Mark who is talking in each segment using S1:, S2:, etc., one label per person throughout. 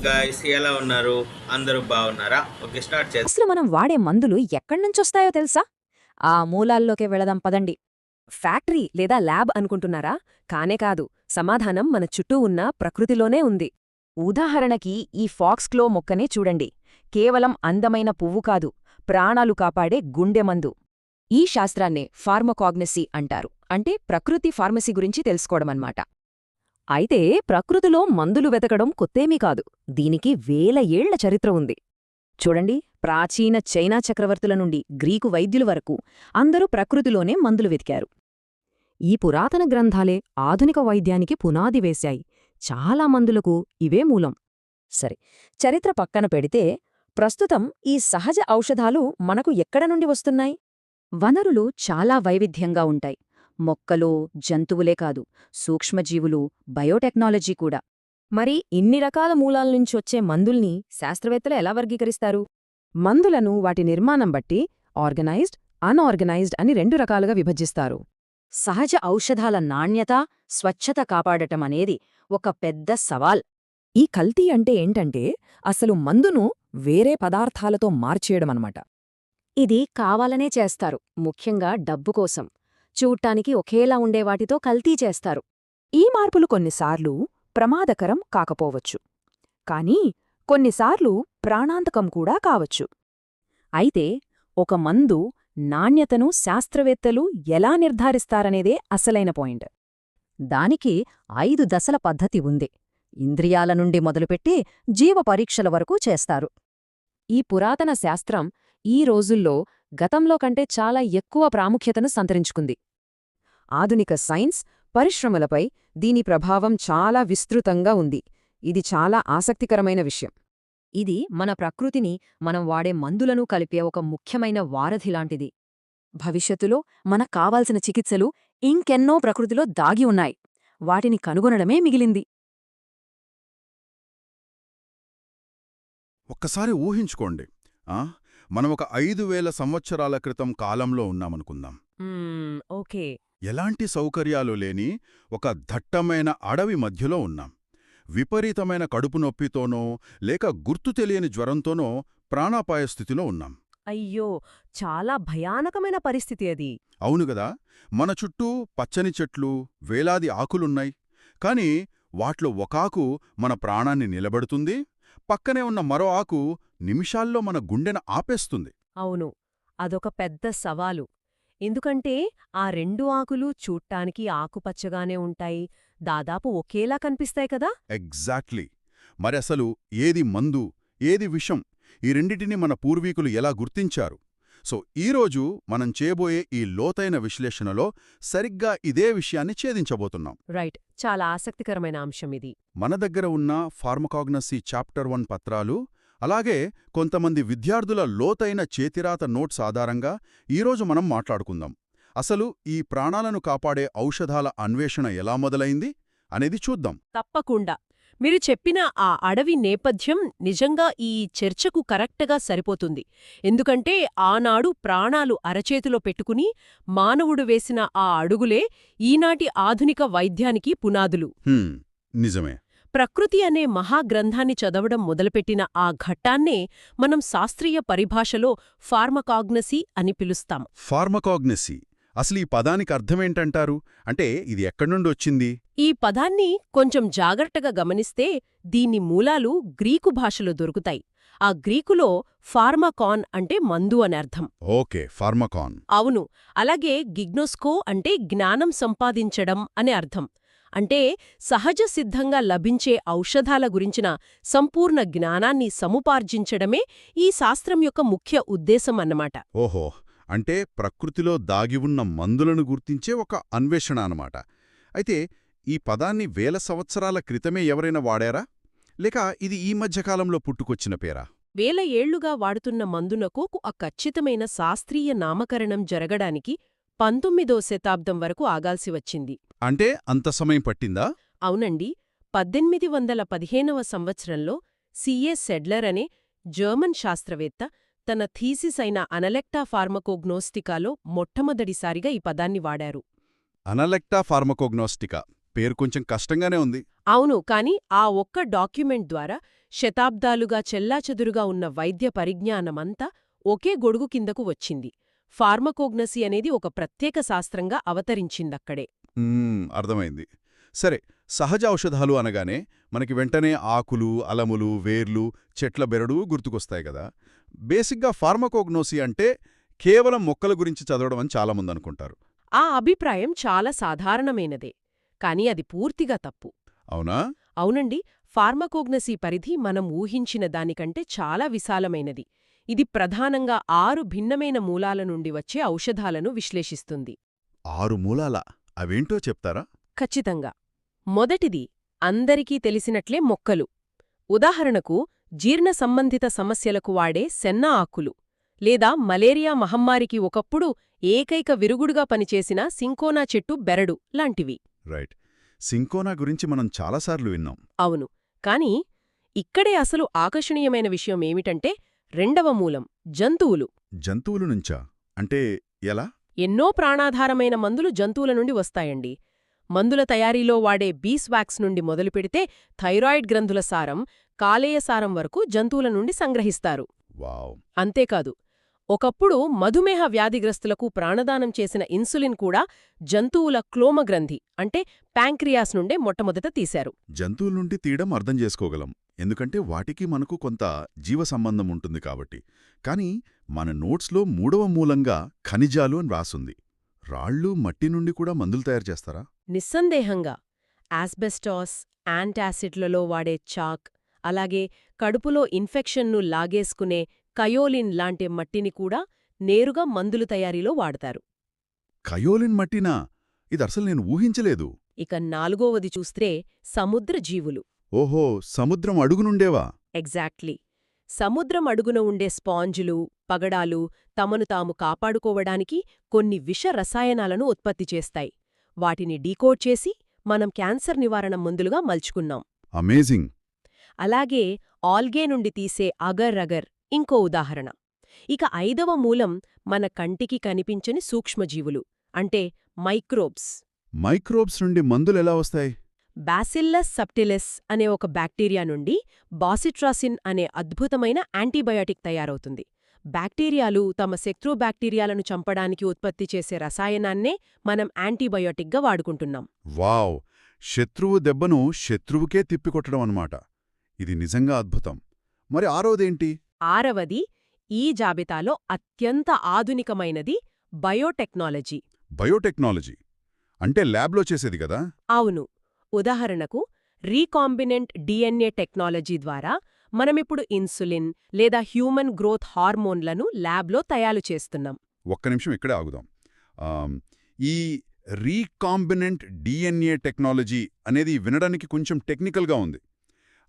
S1: Guys, ఎలా ఉన్నారు? అందరూ బాగున్నారా? ఓకే, స్టార్ట్ చేద్దాం.
S2: అసలు మనం వాడే మందులు ఎక్కడ్నుంచొస్తాయో తెలుసా? ఆ మూలాల్లోకే వెళదాం పదండి. ఫ్యాక్టరీ లేదా ల్యాబ్ అనుకుంటున్నారా? కానే కాదు. సమాధానం మన చుట్టూ ఉన్న ప్రకృతిలోనే ఉంది. ఉదాహరణకి ఈ ఫాక్స్క్లో మొక్కనే చూడండి. కేవలం అందమైన పువ్వు కాదు, ప్రాణాలు కాపాడే గుండెమందు. ఈ శాస్త్రాన్నే ఫార్మకాగ్నసీ అంటారు. అంటే ప్రకృతి ఫార్మసీ గురించి తెలుసుకోవడమన్నమాట. అయితే ప్రకృతిలో మందులు వెతకడం కొత్తేమీ కాదు. దీనికి వేల ఏళ్ల చరిత్ర ఉంది. చూడండి, ప్రాచీన చైనా చక్రవర్తుల నుండి గ్రీకు వైద్యుల వరకు అందరూ ప్రకృతిలోనే మందులు వెతికారు. ఈ పురాతన గ్రంథాలే ఆధునిక వైద్యానికి పునాది వేశాయి. చాలా మందులకు ఇవే మూలం. సరే, చరిత్ర పక్కన పెడితే ప్రస్తుతం ఈ సహజ ఔషధాలు మనకు ఎక్కడ నుండి వస్తున్నాయి? వనరులు చాలా వైవిధ్యంగా ఉంటాయి. మొక్కలు, జంతువులే కాదు, సూక్ష్మజీవులు, బయోటెక్నాలజీ కూడా. మరి ఇన్ని రకాల మూలాల్నుంచొచ్చే మందుల్ని శాస్త్రవేత్తలు ఎలా వర్గీకరిస్తారు? మందులను వాటి నిర్మాణం బట్టి ఆర్గనైజ్డ్, అన్ఆర్గనైజ్డ్ అని రెండు రకాలుగా విభజిస్తారు. సహజ ఔషధాల నాణ్యత, స్వచ్ఛత కాపాడటమనేది ఒక పెద్ద సవాల్. ఈ కల్తీ అంటే ఏంటంటే అసలు మందును వేరే పదార్థాలతో మార్చేయడమన్నమాట. ఇది కావాలనే చేస్తారు, ముఖ్యంగా డబ్బు కోసం. చూడ్టానికి ఒకేలా ఉండేవాటితో కల్తీ చేస్తారు. ఈ మార్పులు కొన్నిసార్లు ప్రమాదకరం కాకపోవచ్చు, కానీ కొన్నిసార్లు ప్రాణాంతకం కూడా కావచ్చు. అయితే ఒక మందు నాణ్యతను శాస్త్రవేత్తలు ఎలా నిర్ధారిస్తారనేదే అసలైన పాయింట్. దానికి 5 దశల పద్ధతి ఉంది. ఇంద్రియాల నుండి మొదలుపెట్టి జీవ పరీక్షల వరకు చేస్తారు. ఈ పురాతన శాస్త్రం ఈ రోజుల్లో గతంలో కంటే చాలా ఎక్కువ ప్రాముఖ్యతను సంతరించుకుంది. ఆధునిక సైన్స్, పరిశ్రమలపై దీని ప్రభావం చాలా విస్తృతంగా ఉంది. ఇది చాలా ఆసక్తికరమైన విషయం. ఇది మన ప్రకృతిని, మనం వాడే మందులను కలిపే ఒక ముఖ్యమైన వారధిలాంటిది. భవిష్యత్తులో మనకు కావాల్సిన చికిత్సలు ఇంకెన్నో ప్రకృతిలో దాగి ఉన్నాయి. వాటిని కనుగొనడమే మిగిలింది.
S3: ఒక్కసారి ఊహించుకోండి. ఆ మనం ఒక 5,000 సంవత్సరాల క్రితం కాలంలో ఉన్నామనుకుందాం.
S2: ఓకే.
S3: ఎలాంటి సౌకర్యాలు లేని ఒక దట్టమైన అడవి మధ్యలో ఉన్నాం. విపరీతమైన కడుపు నొప్పితోనో లేక గుర్తు తెలియని జ్వరంతోనో ప్రాణాపాయ స్థితిలో ఉన్నాం.
S2: అయ్యో, చాలా భయానకమైన పరిస్థితి అది.
S3: అవునుగదా, మన చుట్టూ పచ్చని చెట్లు, వేలాది ఆకులున్నాయి. కాని వాట్లో ఒకాకు మన ప్రాణాన్ని నిలబెడుతుంది, పక్కనే ఉన్న మరో ఆకు నిమిషాల్లో మన గుండెను ఆపేస్తుంది.
S2: అవును, అదొక పెద్ద సవాలు. ఎందుకంటే ఆ రెండు ఆకులు చూట్టానికి ఆకుపచ్చగానే ఉంటాయి, దాదాపు ఒకేలా కనిపిస్తాయి కదా.
S3: ఎగ్జాక్ట్లీ. మరి అసలు ఏది మందు, ఏది విషం, ఈ రెండిటిని మన పూర్వీకులు ఎలా గుర్తించారు? సో ఈరోజు మనం చేయబోయే ఈ లోతైన విశ్లేషణలో సరిగ్గా ఇదే విషయాన్ని ఛేదించబోతున్నాం.
S2: రైట్, చాలా ఆసక్తికరమైన అంశం ఇది.
S3: మన దగ్గర ఉన్న ఫార్మకాగ్నసీ చాప్టర్ 1 పత్రాలు, అలాగే కొంతమంది విద్యార్థుల లోతైన చేతిరాత నోట్స్ ఆధారంగా ఈరోజు మనం మాట్లాడుకుందాం. అసలు ఈ ప్రాణాలను కాపాడే ఔషధాల అన్వేషణ ఎలా మొదలైంది అనేది చూద్దాం.
S4: తప్పకుండా. మీరు చెప్పిన ఆ అడవి నేపథ్యం నిజంగా ఈ చర్చకు కరెక్ట్గా సరిపోతుంది. ఎందుకంటే ఆనాడు ప్రాణాలు అరచేతిలో పెట్టుకుని మానవుడు వేసిన ఆ అడుగులే ఈనాటి ఆధునిక వైద్యానికి పునాదులు.
S3: నిజమే.
S4: ప్రకృతి అనే మహాగ్రంథాన్ని చదవడం మొదలుపెట్టిన ఆ ఘట్టాన్నే మనం శాస్త్రీయ పరిభాషలో ఫార్మకాగ్నసీ అని పిలుస్తాం.
S3: ఫార్మకాగ్నసీ, అసలు ఈ పదానికి అర్థమేంటంటారు? అంటే ఇది ఎక్కడ్నుండొచ్చింది?
S4: ఈ పదాన్ని కొంచెం జాగ్రత్తగా గమనిస్తే దీని మూలాలు గ్రీకు భాషలో దొరుకుతాయి. ఆ గ్రీకులో ఫార్మకాన్ అంటే మందు అని అర్థం.
S3: ఓకే, ఫార్మకాన్.
S4: అవును. అలాగే గిగ్నోస్కో అంటే జ్ఞానం సంపాదించడం అని అర్థం. అంటే సహజ సిద్ధంగా లభించే ఔషధాల గురించిన సంపూర్ణ జ్ఞానాన్ని సముపార్జించడమే ఈ శాస్త్రం యొక్క ముఖ్య ఉద్దేశం అన్నమాట.
S3: ఓహో, అంటే ప్రకృతిలో దాగి ఉన్న మందులను గుర్తించే ఒక అన్వేషణ అన్నమాట. అయితే ఈ పదాన్ని వేల సంవత్సరాల క్రితమే ఎవరైనా వాడారా, లేక ఇది ఈ మధ్యకాలంలో పుట్టుకొచ్చిన పేరా?
S4: వేల ఏళ్లుగా వాడుతున్న మందునకు ఆ ఖచ్చితమైన శాస్త్రీయ నామకరణం జరగడానికి 19వ శతాబ్దం వరకు ఆగాల్సి వచ్చింది.
S3: అంటే అంత సమయం పట్టిందా?
S4: అవునండి. 1815వ సంవత్సరంలో సిఏ సెడ్లర్ అనే జర్మన్ శాస్త్రవేత్త తన థీసిస్ అయిన అనలెక్టా ఫార్మకోగ్నోస్టికాలో మొట్టమొదటిసారిగా ఈ పదాన్ని వాడారు.
S3: అనలెక్టా ఫార్మకోగ్నోస్టికా పేరు కొంచెం కష్టంగానే ఉంది.
S4: అవును, కాని ఆ ఒక్క డాక్యుమెంట్ ద్వారా శతాబ్దాలుగా చెల్లాచెదురుగా ఉన్న వైద్య పరిజ్ఞానమంతా ఒకే గొడుగు కిందకు వచ్చింది. ఫార్మకోగ్నసీ అనేది ఒక ప్రత్యేక శాస్త్రంగా అవతరించిందక్కడే.
S3: అర్థమైంది. సరే, సహజ ఔషధాలు అనగానే మనకి వెంటనే ఆకులు, అలములు, వేర్లు, చెట్ల బెరడు గుర్తుకొస్తాయి కదా. బేసిక్గా ఫార్మకోగ్నోసీ అంటే కేవలం మొక్కల గురించి చదవడం అని చాలామంది అనుకుంటారు.
S4: ఆ అభిప్రాయం చాలా సాధారణమైనదే, కాని అది పూర్తిగా తప్పు.
S3: అవునా?
S4: అవునండి, ఫార్మకోగ్నసీ పరిధి మనం ఊహించిన దానికంటే చాలా విశాలమైనది. ఇది ప్రధానంగా 6 భిన్నమైన మూలాల నుండి వచ్చే ఔషధాలను విశ్లేషిస్తుంది.
S3: 6 మూలాల అవేంటో చెప్తారా?
S4: ఖచ్చితంగా. మొదటిది అందరికీ తెలిసినట్లే మొక్కలు. ఉదాహరణకు జీర్ణ సంబంధిత సమస్యలకు వాడే సెన్న ఆకులు, లేదా మలేరియా మహమ్మారికి ఒకప్పుడు ఏకైక విరుగుడుగా పనిచేసిన సింకోనా చెట్టు బెరడు లాంటివి.
S3: రైట్. సింకోనా గురించి మనం చాలాసార్లు విన్నాం.
S4: అవును, కాని ఇక్కడే అసలు ఆకర్షణీయమైన విషయం ఏమిటంటే రెండవ మూలం జంతువులు.
S3: జంతువుల నుంచా? అంటే ఎలా?
S4: ఎన్నో ప్రాణాధారమైన మందులు జంతువుల నుండి వస్తాయండి. మందుల తయారీలో వాడే బీస్వాక్స్ నుండి మొదలుపెడితే థైరాయిడ్ గ్రంథుల సారం, కాలేయ సారం వరకు జంతువుల నుండి సంగ్రహిస్తారు.
S3: వావ్!
S4: అంతేకాదు, ఒకప్పుడు మధుమేహ వ్యాధిగ్రస్తులకు ప్రాణదానం చేసిన ఇన్సులిన్ కూడా జంతువుల క్లోమగ్రంథి అంటే ప్యాంక్రియాస్ నుండే మొట్టమొదట తీశారు.
S3: జంతువుల నుండి తీయడం అర్థం చేసుకోగలం, ఎందుకంటే వాటికి మనకు కొంత జీవ సంబంధం ఉంటుంది కాబట్టి. కానీ మన నోట్స్లో 3వ మూలంగా ఖనిజాలు అని రాసుంది. రాళ్ళు, మట్టి నుండి కూడా మందులు తయారు చేస్తారా?
S4: నిస్సందేహంగా ఆస్బెస్టాస్, యాంటాసిడ్లలో వాడే చాక్, అలాగే కడుపులో ఇన్ఫెక్షన్ను లాగేసుకునే కయోలిన్ లాంటి మట్టిని కూడా నేరుగా మందుల తయారీలో వాడతారు.
S3: కయోలిన్ మట్టినా? ఇదసలు నేను ఊహించలేదు.
S4: ఇక 4వది చూస్తే సముద్ర జీవులు.
S3: ఓహో, సముద్రం అడుగునుండేవా?
S4: ఎగ్జాక్ట్లీ. సముద్రం అడుగున ఉండే స్పాంజులు, పగడాలు తమను తాము కాపాడుకోవడానికి కొన్ని విష రసాయనాలను ఉత్పత్తి చేస్తాయి. వాటిని డీకోడ్ చేసి మనం క్యాన్సర్ నివారణ మందులుగా మలుచుకున్నాం.
S3: అమేజింగ్!
S4: అలాగే ఆల్గే నుండి తీసే అగర్ అగర్ ఇంకో ఉదాహరణ. ఇక 5వ మూలం మన కంటికి కనిపించని సూక్ష్మజీవులు అంటే మైక్రోబ్స్.
S3: మైక్రోబ్స్ నుండి మందులెలా వస్తాయి?
S4: బాసిల్లస్ సబ్టిలిస్ అనే ఒక బ్యాక్టీరియా నుండి బాసిట్రాసిన్ అనే అద్భుతమైన యాంటీబయాటిక్ తయారవుతుంది. బ్యాక్టీరియాలు తమ శత్రు బ్యాక్టీరియాలను చంపడానికి ఉత్పత్తి చేసే రసాయనాన్నే మనం యాంటీబయోటిక్గా వాడుకుంటున్నాం.
S3: వావ్! శత్రువు దెబ్బను శత్రువుకే తిప్పికొట్టడం అన్నమాట. ఇది నిజంగా అద్భుతం. మరి 6వదేంటి?
S4: 6వది ఈ జాబితాలో అత్యంత ఆధునికమైనది బయోటెక్నాలజీ.
S3: బయోటెక్నాలజీ అంటే ల్యాబ్లో చేసేది కదా?
S4: అవును. ఉదాహరణకు రీకాంబినెంట్ డిఎన్ఏ టెక్నాలజీ ద్వారా మనమిప్పుడు ఇన్సులిన్ లేదా హ్యూమన్ గ్రోత్ హార్మోన్లను ల్యాబ్లో తయారు చేస్తున్నాం.
S3: ఒక్క నిమిషం ఇక్కడే ఆగుదాం. ఈ రీకాంబినెంట్ డిఎన్ఏ టెక్నాలజీ అనేది వినడానికి కొంచెం టెక్నికల్గా ఉంది.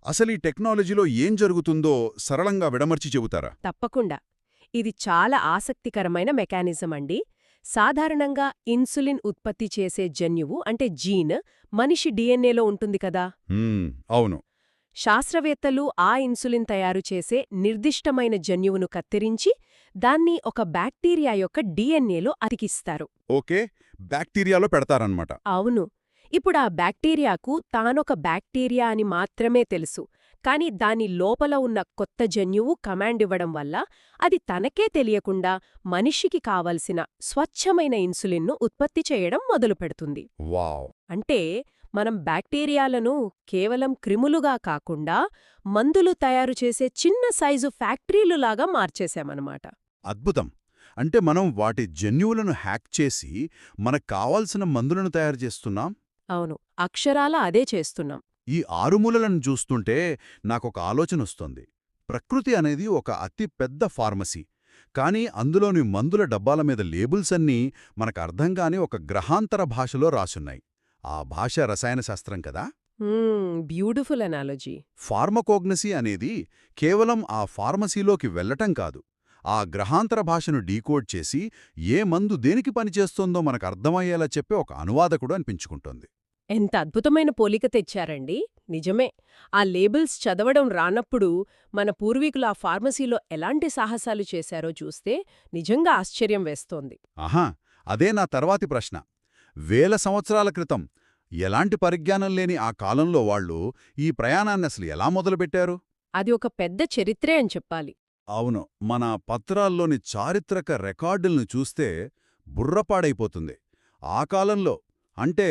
S3: అసలు ఈ టెక్నాలజీలో ఏం జరుగుతుందో సరళంగా విడమర్చి చెబుతారా?
S4: తప్పకుండా. ఇది చాలా ఆసక్తికరమైన మెకానిజం అండి. సాధారణంగా ఇన్సులిన్ ఉత్పత్తి చేసే జన్యువు అంటే జీన్ మనిషి డిఎన్ఏలో ఉంటుంది కదా.
S3: అవును.
S4: శాస్త్రవేత్తలు ఆ ఇన్సులిన్ తయారు చేసే నిర్దిష్టమైన జన్యువును కత్తిరించి దాన్ని ఒక బ్యాక్టీరియా యొక్క డిఎన్ఏలో అతికిస్తారు.
S3: ఓకే, బ్యాక్టీరియాలో పెడతారన్నమాట.
S4: అవును. ఇప్పుడా బ్యాక్టీరియాకు తానొక బ్యాక్టీరియా అని మాత్రమే తెలుసు. కాని దాని లోపల ఉన్న కొత్త జన్యువు కమాండ్ ఇవ్వడం వల్ల అది తనకే తెలియకుండా మనిషికి కావలసిన స్వచ్ఛమైన ఇన్సులిన్ను ఉత్పత్తి చేయడం మొదలుపెడుతుంది.
S3: వావ్!
S4: అంటే మనం బ్యాక్టీరియాలను కేవలం క్రిములుగా కాకుండా మందులు తయారు చేసే చిన్న సైజు ఫ్యాక్టరీలులాగా మార్చేశామన్నమాట.
S3: అద్భుతం. అంటే మనం వాటి జన్యువులను హ్యాక్ చేసి మనకు కావాల్సిన మందులను తయారు చేస్తున్నాం.
S4: అవును, అక్షరాల అదే చేస్తున్నాం.
S3: ఈ 6 మూలలను చూస్తుంటే నాకొక ఆలోచనొస్తోంది. ప్రకృతి అనేది ఒక అతి పెద్ద ఫార్మసీ. కానీ అందులోని మందుల డబ్బాల మీద లేబుల్స్ అన్నీ మనకు అర్థంగాని ఒక గ్రహాంతర భాషలో రాసున్నాయి. ఆ భాష రసాయన శాస్త్రం కదా.
S4: Beautiful analogy.
S3: ఫార్మకోగ్నసీ అనేది కేవలం ఆ ఫార్మసీలోకి వెళ్లటం కాదు, ఆ గ్రహాంతర భాషను డీకోడ్ చేసి ఏ మందు దేనికి పనిచేస్తోందో మనకు అర్థమయ్యేలా చెప్పే ఒక అనువాదకుడు అనిపించుకుంటోంది.
S4: ఎంత అద్భుతమైన పోలిక తెచ్చారండి. నిజమే. ఆ లేబుల్స్ చదవడం రానప్పుడు మన పూర్వీకులు ఆ ఫార్మసీలో ఎలాంటి సాహసాలు చేశారో చూస్తే నిజంగా ఆశ్చర్యం వేస్తోంది.
S3: ఆహా, అదే నా తర్వాతి ప్రశ్న. వేల సంవత్సరాల క్రితం ఎలాంటి పరిజ్ఞానం లేని ఆ కాలంలో వాళ్ళు ఈ ప్రయాణాన్ని అసలు ఎలా మొదలుపెట్టారు?
S4: అది ఒక పెద్ద చరిత్రే అని చెప్పాలి.
S3: అవును, మన పత్రాల్లోని చారిత్రక రికార్డుల్ని చూస్తే బుర్రపాడైపోతుంది. ఆ కాలంలో అంటే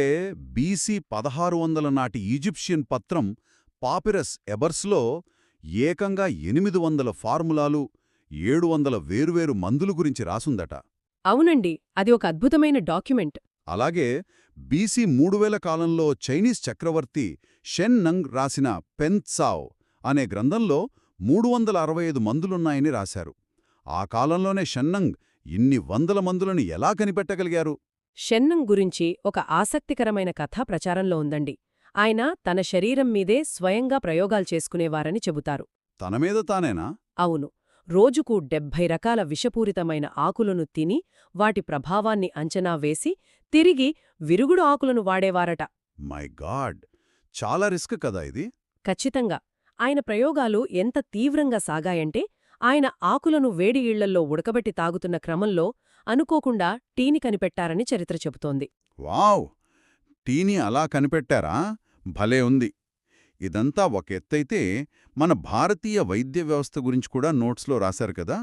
S3: బీసీ 1600 నాటి ఈజిప్షియన్ పత్రం పాపిరస్ ఎబర్స్లో ఏకంగా 800 ఫార్ములాలు, 700 వేర్వేరు మందులు గురించి రాసుందట.
S4: అవునండి, అది ఒక అద్భుతమైన డాక్యుమెంట్.
S3: అలాగే బీసీ 3000 కాలంలో చైనీస్ చక్రవర్తి షెన్ నంగ్ రాసిన పెన్ త్సావ్ అనే గ్రంథంలో 365 మందులున్నాయని రాశారు. ఆ కాలంలోనే షెన్నంగ్ ఇన్ని వందల మందులను ఎలా కనిపెట్టగలిగారు?
S4: షెన్నంగ్ గురించి ఒక ఆసక్తికరమైన కథ ప్రచారంలో ఉందండి. ఆయన తన శరీరం మీదే స్వయంగా ప్రయోగాలు చేసుకునేవారని చెబుతారు.
S3: తన మీద తానేనా?
S4: అవును, రోజుకు 70 రకాల విషపూరితమైన ఆకులను తిని వాటి ప్రభావాన్ని అంచనా వేసి తిరిగి విరుగుడు ఆకులను వాడేవారట.
S3: మై గాడ్, చాలా రిస్క్ కదా ఇది.
S4: ఖచ్చితంగా. ఆయన ప్రయోగాలు ఎంత తీవ్రంగా సాగాయంటే ఆయన ఆకులను వేడి ఇళ్లల్లో ఉడకబెట్టి తాగుతున్న క్రమంలో అనుకోకుండా టీని కనిపెట్టారని చరిత్ర చెబుతోంది.
S3: వావ్! టీని అలా కనిపెట్టారా? భలే ఉంది. ఇదంతా ఒక ఎత్తైతే మన భారతీయ వైద్య వ్యవస్థ గురించి కూడా నోట్స్లో రాశారు కదా.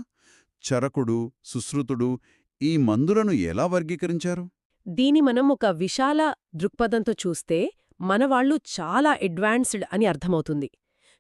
S3: చరకుడు, సుశ్రుతుడు ఈ మందులను ఎలా వర్గీకరించారు?
S4: దీని మనం ఒక విశాల దృక్పథంతో చూస్తే మనవాళ్లు చాలా అడ్వాన్స్డ్ అని అర్థమవుతుంది.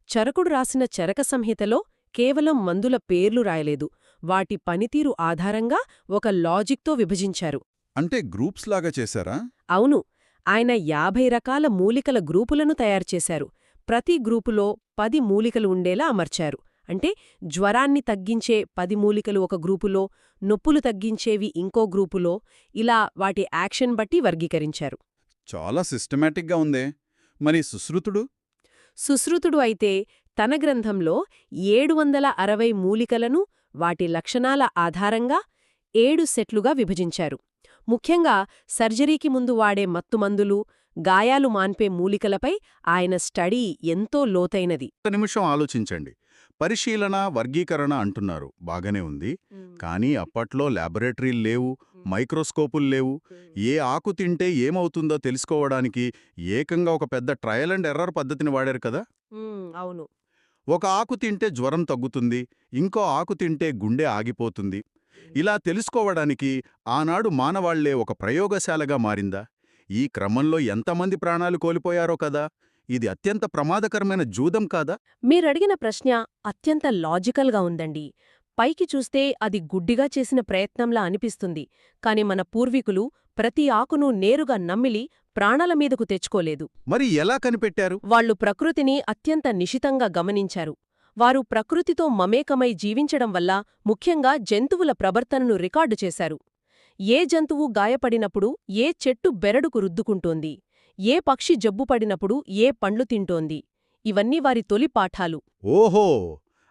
S4: చరకుడు రాసిన చరక సంహితలో కేవలం మందుల పేర్లు రాయలేదు, వాటి పనితీరు ఆధారంగా ఒక లాజిక్తో విభజించారు.
S3: అంటే గ్రూప్స్ లాగా చేశారా?
S4: అవును, ఆయన 50 రకాల మూలికల గ్రూపులను తయారుచేశారు. ప్రతి గ్రూపులో 10 మూలికలు ఉండేలా అమర్చారు. అంటే జ్వరాన్ని తగ్గించే 10 మూలికలు ఒక గ్రూపులో, నొప్పులు తగ్గించేవి ఇంకో గ్రూపులో, ఇలా వాటి యాక్షన్ బట్టి వర్గీకరించారు.
S3: చాలా సిస్టమాటిక్గా ఉందే. మరి సుశ్రుతుడు?
S4: సుశ్రుతుడు అయితే తన గ్రంథంలో 760 మూలికలను వాటి లక్షణాల ఆధారంగా 7 సెట్లుగా విభజించారు. ముఖ్యంగా సర్జరీకి ముందు వాడే మత్తుమందులు, గాయాలు మాన్పే మూలికలపై ఆయన స్టడీ ఎంతో లోతైనది.
S3: ఒక నిమిషం ఆలోచించండి. పరిశీలన, వర్గీకరణ అంటున్నారు, బాగానే ఉంది. కానీ అప్పట్లో ల్యాబొరేటరీలు లేవు, మైక్రోస్కోపులు లేవు. ఏ ఆకు తింటే ఏమవుతుందో తెలుసుకోవడానికి ఏకంగా ఒక పెద్ద ట్రయల్ అండ్ ఎర్రర్ పద్ధతిని వాడారు కదా.
S4: అవును.
S3: ఒక ఆకు తింటే జ్వరం తగ్గుతుంది, ఇంకో ఆకు తింటే గుండె ఆగిపోతుంది. ఇలా తెలుసుకోవడానికి ఆనాడు మానవాళ్లే ఒక ప్రయోగశాలగా మారిందా? ఈ క్రమంలో ఎంతమంది ప్రాణాలు కోల్పోయారో కదా. ఇది అత్యంత ప్రమాదకరమైన జూదం కాదా?
S4: మీరడిగిన ప్రశ్న అత్యంత లాజికల్గా ఉందండి. పైకి చూస్తే అది గుడ్డిగా చేసిన ప్రయత్నంలా అనిపిస్తుంది. కాని మన పూర్వీకులు ప్రతి ఆకును నేరుగా నమ్మిలి ప్రాణాల మీదకు తెచ్చుకోలేదు.
S3: మరి ఎలా కనిపెట్టారు?
S4: వాళ్లు ప్రకృతిని అత్యంత నిశితంగా గమనించారు. వారు ప్రకృతితో మమేకమై జీవించడం వల్ల ముఖ్యంగా జంతువుల ప్రవర్తనను రికార్డు చేశారు. ఏ జంతువు గాయపడినప్పుడు ఏ చెట్టు బెరడుకు రుద్దుకుంటోంది, ఏ పక్షి జబ్బుపడినప్పుడు ఏ పండ్లు తింటోంది, ఇవన్నీ వారి తొలి పాఠాలు.
S3: ఓహో,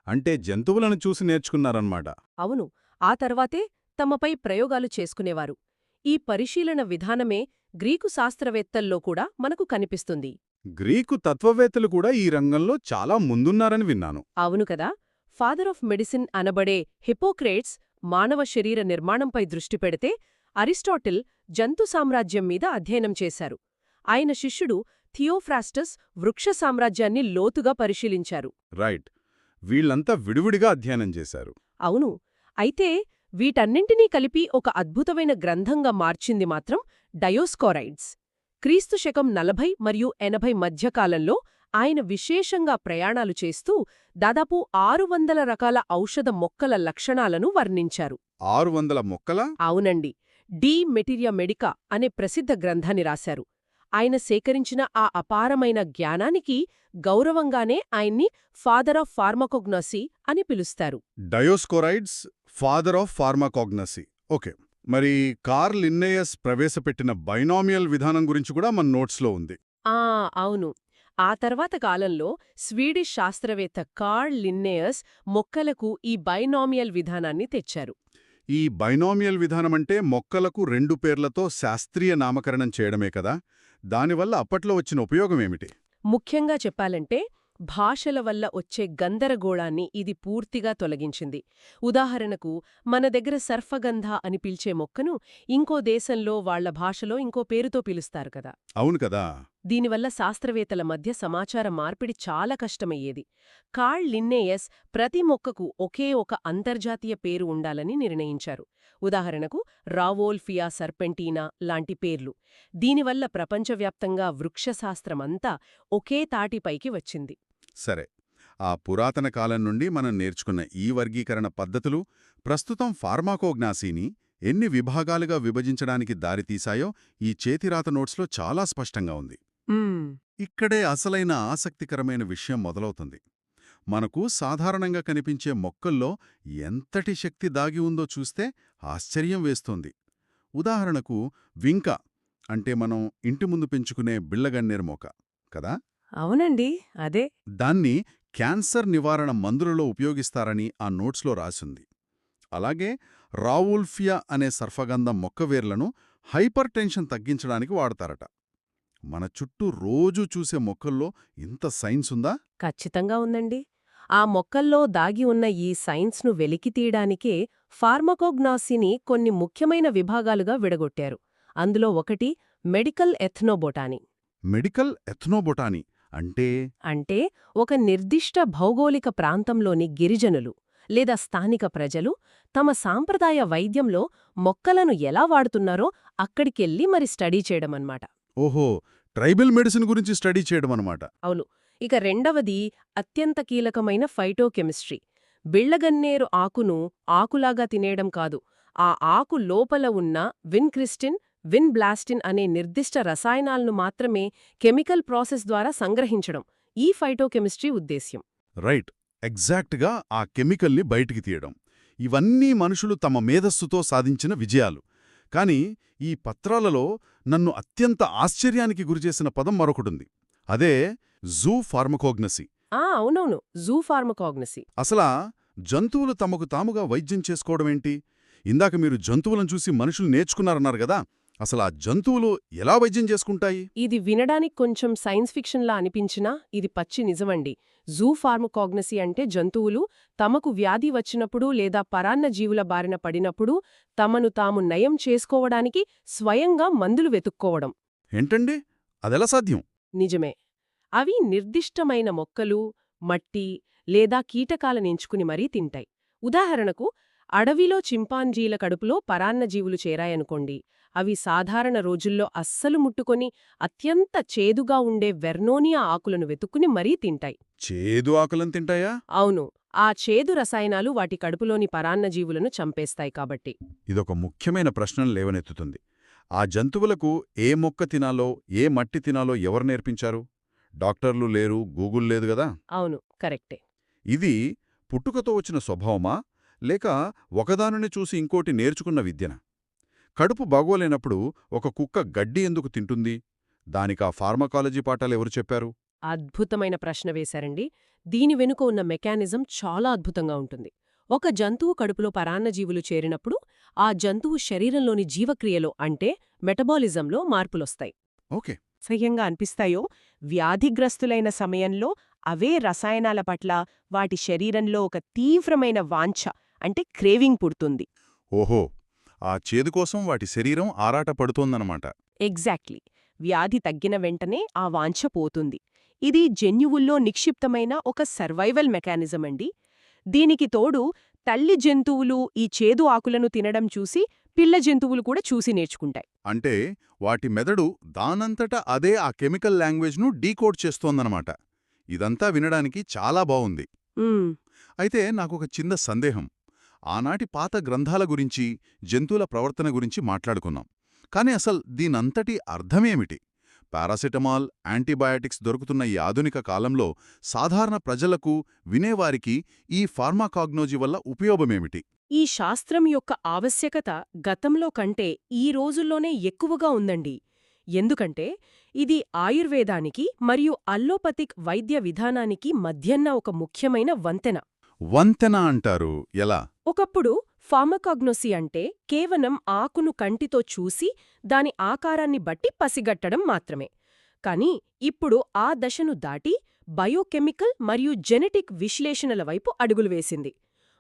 S3: అంటే జంతువులను చూసి నేర్చుకున్నారన్నమాట.
S4: అవును, ఆ తర్వాతే తమపై ప్రయోగాలు చేసుకునేవారు. ఈ పరిశీలన విధానమే గ్రీకు శాస్త్రవేత్తల్లో కూడా మనకు కనిపిస్తుంది.
S3: గ్రీకు తత్వవేత్తలు కూడా ఈ రంగంలో చాలా ముందున్నారని విన్నాను.
S4: అవును కదా. ఫాదర్ ఆఫ్ మెడిసిన్ అనబడే హిపోక్రేట్స్ మానవ శరీర నిర్మాణంపై దృష్టి పెడితే, అరిస్టాటిల్ జంతు సామ్రాజ్యం మీద అధ్యయనం చేశారు. ఆయన శిష్యుడు థియోఫ్రాస్టస్ వృక్ష సామ్రాజ్యాన్ని లోతుగా పరిశీలించారు.
S3: రైట్, వీళ్లంతా విడివిడిగా అధ్యయనం చేశారు.
S4: అవును, అయితే వీటన్నింటినీ కలిపి ఒక అద్భుతమైన గ్రంథంగా మార్చింది మాత్రం డయోస్కోరైడ్స్. క్రీస్తు శకం 40 మరియు 80 మధ్యకాలంలో ఆయన విశేషంగా ప్రయాణాలు చేస్తూ దాదాపు 600 రకాల ఔషధ మొక్కల లక్షణాలను వర్ణించారు.
S3: 600 మొక్కలా?
S4: అవునండి. డి మెటీరియా మెడికా అనే ప్రసిద్ధ గ్రంథాన్ని రాశారు. ఆయన సేకరించిన ఆ అపారమైన జ్ఞానానికి గౌరవంగానే ఆయన్ని ఫాదర్ ఆఫ్ ఫార్మకోగ్నసీ అని పిలుస్తారు.
S3: డయోస్కోరైడ్స్, ఫాదర్ ఆఫ్ ఫార్మకోగ్నసీ. ఓకే, మరి కార్ల్ లిన్నెయస్ ప్రవేశపెట్టిన బైనామియల్ విధానం గురించి కూడా మన నోట్స్లో ఉంది.
S4: అవును. ఆ తర్వాత కాలంలో స్వీడిష్ శాస్త్రవేత్త కార్ల్ లిన్నెయస్ మొక్కలకు ఈ బైనామియల్ విధానాన్ని తెచ్చారు.
S3: ఈ బైనామియల్ విధానమంటే మొక్కలకు 2 పేర్లతో శాస్త్రీయ నామకరణం చేయడమే కదా. దానివల్ల అప్పట్లో వచ్చిన ఉపయోగమేమిటి?
S4: ముఖ్యంగా చెప్పాలంటే భాషల వల్ల వచ్చే గందరగోళాన్ని ఇది పూర్తిగా తొలగించింది. ఉదాహరణకు, మన దగ్గర సర్ఫగంధ అని పిలిచే మొక్కను ఇంకో దేశంలో వాళ్ల భాషలో ఇంకో పేరుతో పిలుస్తారు కదా.
S3: అవును కదా.
S4: దీనివల్ల శాస్త్రవేత్తల మధ్య సమాచార మార్పిడి చాలా కష్టమయ్యేది. కార్ల్ లిన్నేయస్ ప్రతి మొక్కకు ఒకే ఒక అంతర్జాతీయ పేరు ఉండాలని నిర్ణయించారు. ఉదాహరణకు రావోల్ఫియా సర్పెంటీనా లాంటి పేర్లు. దీనివల్ల ప్రపంచవ్యాప్తంగా వృక్షశాస్త్రమంతా ఒకే తాటిపైకి వచ్చింది.
S3: సరే, ఆ పురాతన కాలం నుండి మనం నేర్చుకున్న ఈ వర్గీకరణ పద్ధతులు ప్రస్తుతం ఫార్మాకోగ్నాసీని ఎన్ని విభాగాలుగా విభజించడానికి దారితీశాయో ఈ చేతిరాత నోట్స్లో చాలా స్పష్టంగా ఉంది. ఇక్కడే అసలైన ఆసక్తికరమైన విషయం మొదలవుతుంది. మనకు సాధారణంగా కనిపించే మొక్కల్లో ఎంతటి శక్తి దాగి ఉందో చూస్తే ఆశ్చర్యం వేస్తోంది. ఉదాహరణకు వింక అంటే మనం ఇంటి ముందు పెంచుకునే బిళ్లగన్నేరు మొక్క కదా.
S4: అవునండి, అదే.
S3: దాన్ని క్యాన్సర్ నివారణ మందులలో ఉపయోగిస్తారని ఆ నోట్స్లో రాసింది. అలాగే రావూల్ఫియా అనే సర్ఫగంధం మొక్కవేర్లను హైపర్ టెన్షన్ తగ్గించడానికి వాడతారట. మన చుట్టూ రోజూ చూసే మొక్కల్లో ఇంత సైన్స్ ఉందా?
S4: ఖచ్చితంగా ఉందండి. ఆ మొక్కల్లో దాగి ఉన్న ఈ సైన్స్ను వెలికితీయడానికే ఫార్మకోగ్నాసీని కొన్ని ముఖ్యమైన విభాగాలుగా విడగొట్టారు. అందులో ఒకటి మెడికల్ ఎథ్నోబొటానీ.
S3: మెడికల్ ఎథ్నోబొటానీ అంటే
S4: ఒక నిర్దిష్ట భౌగోళిక ప్రాంతంలోని గిరిజనులు లేదా స్థానిక ప్రజలు తమ సాంప్రదాయ వైద్యంలో మొక్కలను ఎలా వాడుతున్నారో అక్కడికెళ్ళి మరి స్టడీ చేయడమన్నమాట.
S3: ఓహో, ట్రైబల్ మెడిసిన్ గురించి స్టడీ చేయడమన్నమాట.
S4: అవును. ఇక రెండవది అత్యంత కీలకమైన ఫైటోకెమిస్ట్రీ. బిళ్లగన్నేరు ఆకును ఆకులాగా తినేయడం కాదు, ఆ ఆకు లోపల ఉన్న విన్క్రిస్టిన్, విన్బ్లాస్టిన్ అనే నిర్దిష్ట రసాయనాలను మాత్రమే కెమికల్ ప్రాసెస్ ద్వారా సంగ్రహించడం ఈ ఫైటోకెమిస్ట్రీ ఉద్దేశ్యం.
S3: రైట్, ఎగ్జాక్ట్గా ఆ కెమికల్ని బయటికి తీయడం. ఇవన్నీ మనుషులు తమ మేధస్సుతో సాధించిన విజయాలు. కాని ఈ పత్రాలలో నన్ను అత్యంత ఆశ్చర్యానికి గురిచేసిన పదం మరొకటుంది. అదే జూ ఫార్మకోగ్నసీ.
S4: అవునవును, జూ ఫార్మకోగ్నసీ.
S3: అసలా జంతువులు తమకు తాముగా వైద్యం చేసుకోవడమేంటి? ఇందాక మీరు జంతువులను చూసి మనుషులు నేర్చుకున్నారన్నారు గదా, అసలా జంతువులు ఎలా వైద్యం చేసుకుంటాయి?
S4: ఇది వినడానికి కొంచెం సైన్స్ ఫిక్షన్లా అనిపించినా ఇది పచ్చి నిజమండి. జూ ఫార్మకోగ్నసీ అంటే జంతువులు తమకు వ్యాధి వచ్చినప్పుడు లేదా పరాన్న జీవుల బారిన పడినప్పుడు తమను తాము నయం చేసుకోవడానికి స్వయంగా మందులు వెతుక్కోవడం.
S3: ఏంటండి, అదెలా సాధ్యం?
S4: నిజమే. అవి నిర్దిష్టమైన మొక్కలు, మట్టి లేదా కీటకాలనెంచుకుని మరీ తింటాయి. ఉదాహరణకు, అడవిలో చింపాంజీల కడుపులో పరాన్నజీవులు చేరాయనుకోండి. అవి సాధారణ రోజుల్లో అస్సలు ముట్టుకొని అత్యంత చేదుగా ఉండే వెర్నోనియా ఆకులను వెతుక్కుని మరీ తింటాయి.
S3: చేదు ఆకులను తింటాయా?
S4: అవును, ఆ చేదు రసాయనాలు వాటి కడుపులోని పరాన్నజీవులను చంపేస్తాయి కాబట్టి.
S3: ఇదొక ముఖ్యమైన ప్రశ్నను లేవనెత్తుతుంది. ఆ జంతువులకు ఏ మొక్క తినాలో, ఏ మట్టి తినాలో ఎవరు నేర్పించారు? డాక్టర్లు లేరు, గూగుల్ లేదు గదా.
S4: అవును, కరెక్టే.
S3: ఇది పుట్టుకతో వచ్చిన స్వభావమా, లేక ఒకదానిని చూసి ఇంకోటి నేర్చుకున్న విద్యనా? కడుపు బాగోలేనప్పుడు ఒక కుక్క గడ్డి ఎందుకు తింటుంది? దానికా ఫార్మకాలజీ పాఠాలెవరు చెప్పారు?
S4: అద్భుతమైన ప్రశ్న వేశారండి. దీని వెనుక ఉన్న మెకానిజం చాలా అద్భుతంగా ఉంటుంది. ఒక జంతువు కడుపులో పరాన్నజీవులు చేరినప్పుడు ఆ జంతువు శరీరంలోని జీవక్రియలో అంటే మెటబాలిజంలో మార్పులొస్తాయి.
S3: ఓకే.
S5: సహ్యంగా అనిపిస్తాయో, వ్యాధిగ్రస్తులైన సమయంలో అవే రసాయనాల పట్ల వాటి శరీరంలో ఒక తీవ్రమైన వాంఛ అంటే క్రేవింగ్ పుడుతుంది.
S3: ఓహో, ఆ చేదు కోసం వాటి శరీరం ఆరాటపడుతోందన్నమాట.
S5: ఎగ్జాక్ట్లీ. వ్యాధి తగ్గిన వెంటనే ఆ వాంఛ పోతుంది. ఇది జన్యువుల్లో నిక్షిప్తమైన ఒక సర్వైవల్ మెకానిజం అండి. దీనికి తోడు తల్లి జంతువులు ఈ చేదు ఆకులను తినడం చూసి పిల్ల జంతువులు కూడా చూసి నేర్చుకుంటాయి.
S3: అంటే వాటి మెదడు దానంతట అదే ఆ కెమికల్ లాంగ్వేజ్ను డీకోడ్ చేస్తోందన్నమాట. ఇదంతా వినడానికి చాలా బావుంది. అయితే నాకొక చిన్న సందేహం. ఆనాటి పాత గ్రంథాల గురించి, జంతువుల ప్రవర్తన గురించి మాట్లాడుకున్నాం. కాని అసలు దీనంతటి అర్థమేమిటి? పారాసెటమాల్, యాంటీబయాటిక్స్ దొరుకుతున్న ఈ ఆధునిక కాలంలో సాధారణ ప్రజలకు, వినేవారికి ఈ ఫార్మాకాగ్నోజీ వల్ల ఉపయోగమేమిటి?
S4: ఈ శాస్త్రం యొక్క ఆవశ్యకత గతంలో కంటే ఈ రోజుల్లోనే ఎక్కువగా ఉందండి. ఎందుకంటే ఇది ఆయుర్వేదానికి మరియు అల్లోపతిక్ వైద్య విధానానికి మధ్యన్న ఒక ముఖ్యమైన వంతెన.
S3: వంతెన అంటారు ఎలా?
S4: ఒకప్పుడు ఫార్మకాగ్నోసీ అంటే కేవలం ఆకును కంటితో చూసి దాని ఆకారాన్ని బట్టి పసిగట్టడం మాత్రమే. కాని ఇప్పుడు ఆ దశను దాటి
S5: బయోకెమికల్ మరియు జెనెటిక్ విశ్లేషణల వైపు అడుగులు వేసింది.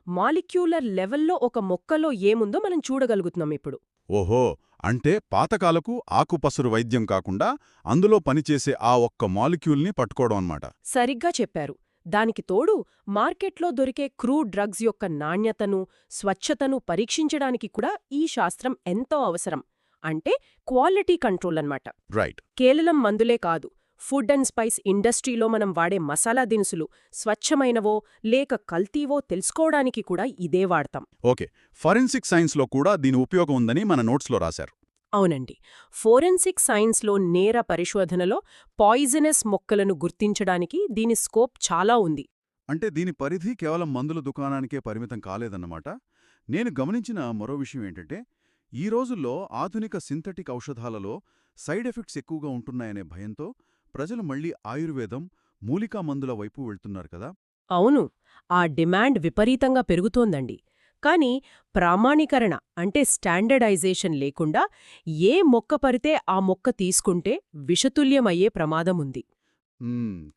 S5: మాలిక్యూలర్ లెవెల్లో ఒక మొక్కలో ఏముందో మనం చూడగలుగుతున్నాం ఇప్పుడు.
S3: ఓహో, అంటే పాతకాలకు ఆకుపసరు వైద్యం కాకుండా అందులో పనిచేసే ఆ ఒక్క మాలిక్యూల్ని పట్టుకోవడం అన్నమాట.
S5: సరిగ్గా చెప్పారు. దానికి తోడు మార్కెట్లో దొరికే క్రూడ్ డ్రగ్స్ యొక్క నాణ్యతను, స్వచ్ఛతను పరీక్షించడానికి కూడా ఈ శాస్త్రం ఎంతో అవసరం. అంటే క్వాలిటీ కంట్రోల్ అన్నమాట.
S3: రైట్.
S5: కేవలం మందులే కాదు, ఫుడ్ అండ్ స్పైస్ ఇండస్ట్రీలో మనం వాడే మసాలా దినుసులు స్వచ్ఛమైనవో లేక కల్తీవో తెలుసుకోవడానికి కూడా ఇదే వాడతాం.
S3: ఓకే, ఫరెన్సిక్ సైన్స్లో కూడా దీని ఉపయోగం ఉందని మన నోట్స్లో రాశారు.
S5: అవునండి. ఫోరెన్సిక్ సైన్స్లో నేర పరిశోధనలో పాయిజనస్ మొక్కలను గుర్తించడానికి దీని స్కోప్ చాలా ఉంది.
S3: అంటే దీని పరిధి కేవలం మందుల దుకాణానికే పరిమితం కాలేదన్నమాట. నేను గమనించిన మరో విషయం ఏంటంటే, ఈ రోజుల్లో ఆధునిక సింథటిక్ ఔషధాలలో సైడ్ ఎఫెక్ట్స్ ఎక్కువగా ఉంటున్నాయనే భయంతో ప్రజలు మళ్లీ ఆయుర్వేదం, మూలికా మందుల వైపు వెళ్తున్నారు కదా.
S5: అవును, ఆ డిమాండ్ విపరీతంగా పెరుగుతోందండి. కానీ ప్రామాణీకరణ అంటే స్టాండర్డైజేషన్ లేకుండా ఏ మొక్క పరితే ఆ మొక్క తీసుకుంటే విషతుల్యమయ్యే ప్రమాదముంది.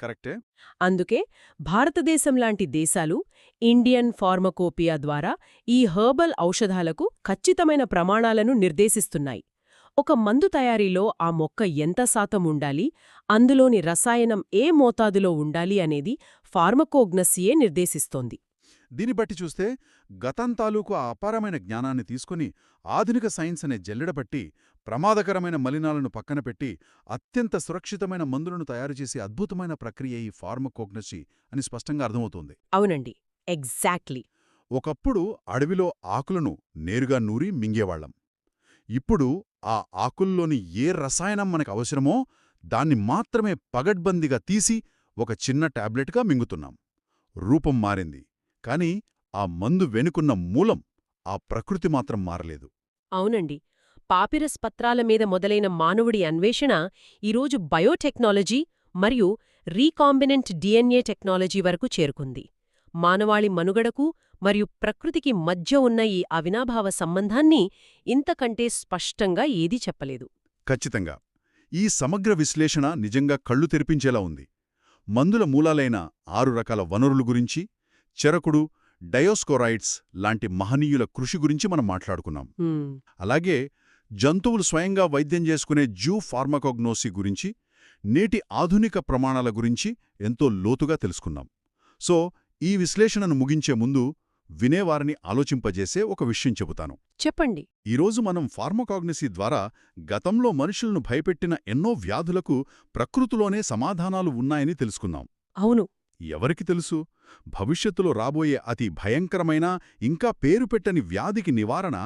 S3: కరెక్టే.
S5: అందుకే భారతదేశం లాంటి దేశాలు ఇండియన్ ఫార్మకోపియా ద్వారా ఈ హెర్బల్ ఔషధాలకు ఖచ్చితమైన ప్రమాణాలను నిర్దేశిస్తున్నాయి. ఒక మందు తయారీలో ఆ మొక్క ఎంత శాతం ఉండాలి, అందులోని రసాయనం ఏ మోతాదులో ఉండాలి అనేది ఫార్మకోగ్నసీయే నిర్దేశిస్తోంది.
S3: దీన్ని బట్టి చూస్తే గతం తాలూకు ఆ అపారమైన జ్ఞానాన్ని తీసుకుని ఆధునిక సైన్స్ అనే జల్లెడబట్టి ప్రమాదకరమైన మలినాలను పక్కన పెట్టి అత్యంత సురక్షితమైన మందులను తయారుచేసే అద్భుతమైన ప్రక్రియ ఈ ఫార్మకోగ్నసీ అని స్పష్టంగా అర్థమవుతోంది.
S5: అవునండి, ఎగ్జాక్ట్లీ.
S3: ఒకప్పుడు అడవిలో ఆకులను నేరుగా నూరి మింగేవాళ్లం. ఇప్పుడు ఆ ఆకుల్లోని ఏ రసాయనం మనకు అవసరమో దాన్ని మాత్రమే పగడ్బందీగా తీసి ఒక చిన్న టాబ్లెట్గా మింగుతున్నాం. రూపం మారింది, కానీ ఆ మందు వెనుకున్న మూలం, ఆ ప్రకృతి మాత్రం మారలేదు.
S5: అవునండి. పాపిరస్ పత్రాల మీద మొదలైన మానవుడి అన్వేషణ ఈరోజు బయోటెక్నాలజీ మరియు రీకాంబినెంట్ డిఎన్ఏ టెక్నాలజీ వరకు చేరుకుంది. మానవాళి మనుగడకు మరియు ప్రకృతికి మధ్య ఉన్న ఈ అవినాభావ సంబంధాన్ని ఇంతకంటే స్పష్టంగా ఏదీ చెప్పలేదు.
S3: ఖచ్చితంగా. ఈ సమగ్ర విశ్లేషణ నిజంగా కళ్ళు తెరిపించేలా ఉంది. మందుల మూలాలైన 6 రకాల వనరుల గురించి, చెరకుడు, డయోస్కోరైడ్స్ లాంటి మహనీయుల కృషి గురించి మనం మాట్లాడుకున్నాం. అలాగే జంతువులు స్వయంగా వైద్యం చేసుకునే జూ ఫార్మకోగ్నోసీ గురించి, నేటి ఆధునిక ప్రమాణాల గురించి ఎంతో లోతుగా తెలుసుకున్నాం. సో ఈ విశ్లేషణను ముగించే ముందు వినేవారిని ఆలోచింపజేసే ఒక విషయం చెబుతాను.
S5: చెప్పండి.
S3: ఈరోజు మనం ఫార్మకాగ్నసీ ద్వారా గతంలో మనుషులను భయపెట్టిన ఎన్నో వ్యాధులకు ప్రకృతిలోనే సమాధానాలు ఉన్నాయని తెలుసుకున్నాం.
S5: అవును.
S3: ఎవరికి తెలుసు, భవిష్యత్తులో రాబోయే అతి భయంకరమైన, ఇంకా పేరుపెట్టని వ్యాధికి నివారణ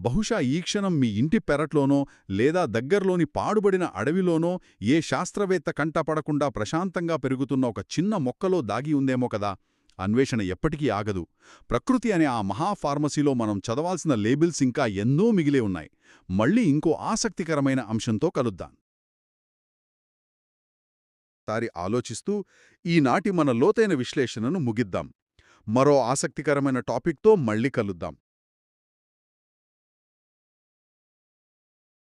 S3: బహుశా ఈ క్షణం మీ ఇంటి పెరట్లోనో లేదా దగ్గర్లోని పాడుబడిన అడవిలోనో ఏ శాస్త్రవేత్త కంటపడకుండా ప్రశాంతంగా పెరుగుతున్న ఒక చిన్న మొక్కలో దాగి ఉందేమో కదా. అన్వేషణ ఎప్పటికీ ఆగదు. ప్రకృతి అనే ఆ మహాఫార్మసీలో మనం చదవాల్సిన లేబుల్స్ ఇంకా ఎన్నో మిగిలే ఉన్నాయి. మళ్ళీ ఇంకో ఆసక్తికరమైన అంశంతో కలుద్దాం. సారి ఆలోచిస్తూ ఈనాటి మన లోతైన విశ్లేషణను ముగిద్దాం. మరో ఆసక్తికరమైన టాపిక్తో మళ్ళీ కలుద్దాం.